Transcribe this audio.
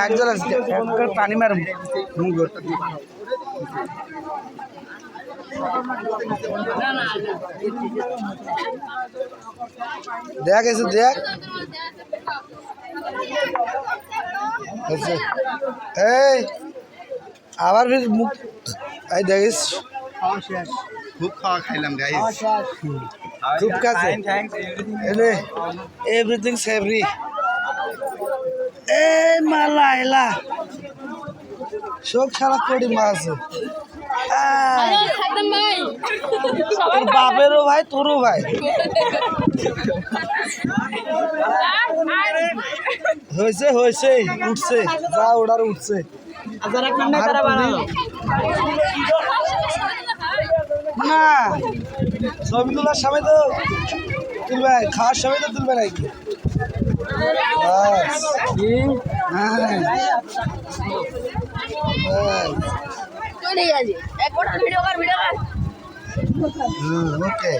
একজন আছে পানি মার দেখ এসে দেখ এই আবার মুখ এই দেখিস খুব খাওয়া খাইলাম গাইস খুব কাছে এভরিথিং সেভরি এ মালা এলা শোক সারা কোটি মাছ তোর বাপেরও ভাই তোরও ভাই হয়েছে হয়েছে উঠছে যা ওড়ার উঠছে না ছবি তোলার সময় তো তুলবে খাওয়ার সময় তো তুলবে নাকি চলে গেছে এক ভিডিও কর ওকে